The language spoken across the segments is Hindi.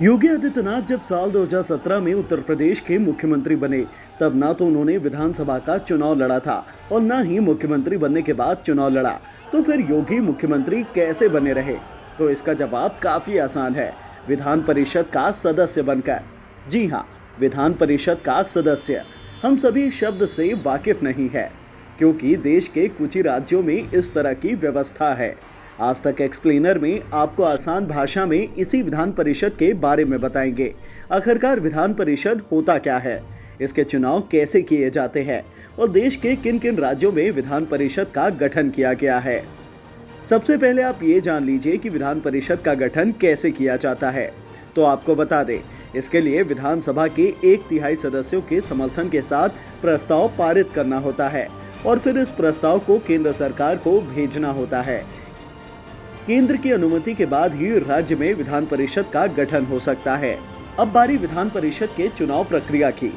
योगी आदित्यनाथ जब साल 2017 में उत्तर प्रदेश के मुख्यमंत्री बने, तब ना तो उन्होंने विधानसभा का चुनाव लड़ा था और ना ही मुख्यमंत्री बनने के बाद चुनाव लड़ा। तो फिर योगी मुख्यमंत्री कैसे बने रहे? तो इसका जवाब काफी आसान है, विधान परिषद का सदस्य बनकर। जी हाँ, विधान परिषद का सदस्य। हम सभी शब्द से वाकिफ नहीं है, क्योंकि देश के कुछ ही राज्यों में इस तरह की व्यवस्था है। आज तक एक्सप्लेनर में आपको आसान भाषा में इसी विधान परिषद के बारे में बताएंगे। आखिरकार विधान परिषद होता क्या है, इसके चुनाव कैसे किए जाते हैं और देश के किन किन राज्यों में विधान परिषद का गठन किया गया है। सबसे पहले आप ये जान लीजिए कि विधान परिषद का गठन कैसे किया जाता है। तो आपको बता दें, इसके लिए विधानसभा के 1/3 सदस्यों के समर्थन के साथ प्रस्ताव पारित करना होता है और फिर इस प्रस्ताव को केंद्र सरकार को भेजना होता है। केंद्र की अनुमति के बाद ही राज्य में विधान परिषद का गठन हो सकता है। अब बारी विधान परिषद के चुनाव प्रक्रिया की।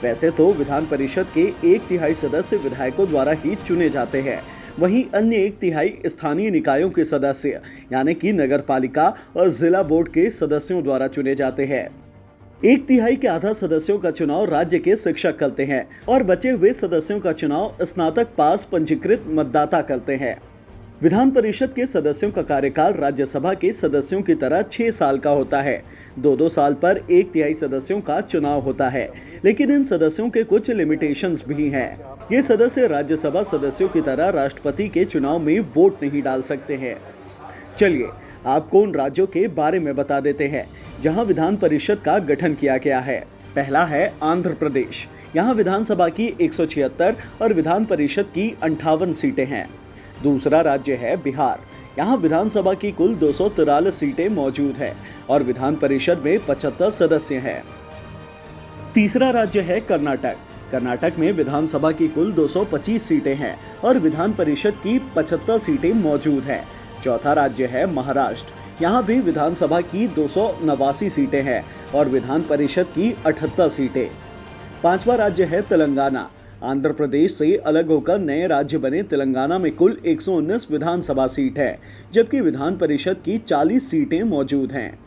वैसे तो विधान परिषद के 1/3 सदस्य विधायकों द्वारा ही चुने जाते हैं, वहीं अन्य 1/3 स्थानीय निकायों के सदस्य यानी कि नगर पालिका और जिला बोर्ड के सदस्यों द्वारा चुने जाते हैं। 1/3 के आधा सदस्यों का चुनाव राज्य के शिक्षक करते हैं और बचे हुए सदस्यों का चुनाव स्नातक पास पंजीकृत मतदाता करते हैं। विधान परिषद के सदस्यों का कार्यकाल राज्यसभा के सदस्यों की तरह 6 साल का होता है। 2-2 साल पर 1/3 सदस्यों का चुनाव होता है, लेकिन इन सदस्यों के कुछ लिमिटेशंस भी हैं। ये सदस्य राज्यसभा सदस्यों की तरह राष्ट्रपति के चुनाव में वोट नहीं डाल सकते हैं। चलिए आपको उन राज्यों के बारे में बता देते हैं जहां विधान परिषद का गठन किया गया है। पहला है आंध्र प्रदेश। यहाँ विधानसभा की 176 और विधान परिषद की 58 सीटें हैं। दूसरा राज्य है बिहार। यहाँ विधानसभा की कुल 243 सीटें मौजूद है और विधान परिषद में 75 सदस्य हैं। तीसरा राज्य है कर्नाटक। कर्नाटक में विधानसभा की कुल 225 सीटें हैं और विधान परिषद की 75 सीटें मौजूद हैं। चौथा राज्य है महाराष्ट्र। यहाँ भी विधानसभा की 289 सीटें हैं और विधान परिषद की 78 सीटें। पांचवा राज्य है तेलंगाना। आंध्र प्रदेश से अलग होकर नए राज्य बने तेलंगाना में कुल 119 विधानसभा सीट है, जबकि विधान परिषद की 40 सीटें मौजूद हैं।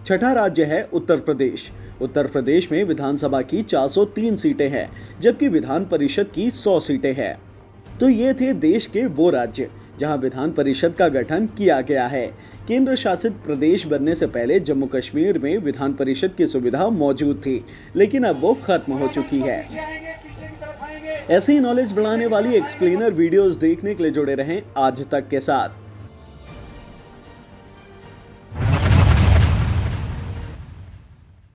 छठा राज्य है उत्तर प्रदेश। उत्तर प्रदेश में विधानसभा की 403 सीटें हैं, जबकि विधान परिषद की 100 सीटें हैं। तो ये थे देश के वो राज्य जहां विधान परिषद का गठन किया गया है। केंद्र शासित प्रदेश बनने से पहले जम्मू कश्मीर में विधान परिषद की सुविधा मौजूद थी, लेकिन अब वो खत्म हो चुकी है। ऐसे ही नॉलेज बढ़ाने वाली एक्सप्लेनर वीडियोस देखने के लिए जुड़े रहें आज तक के साथ।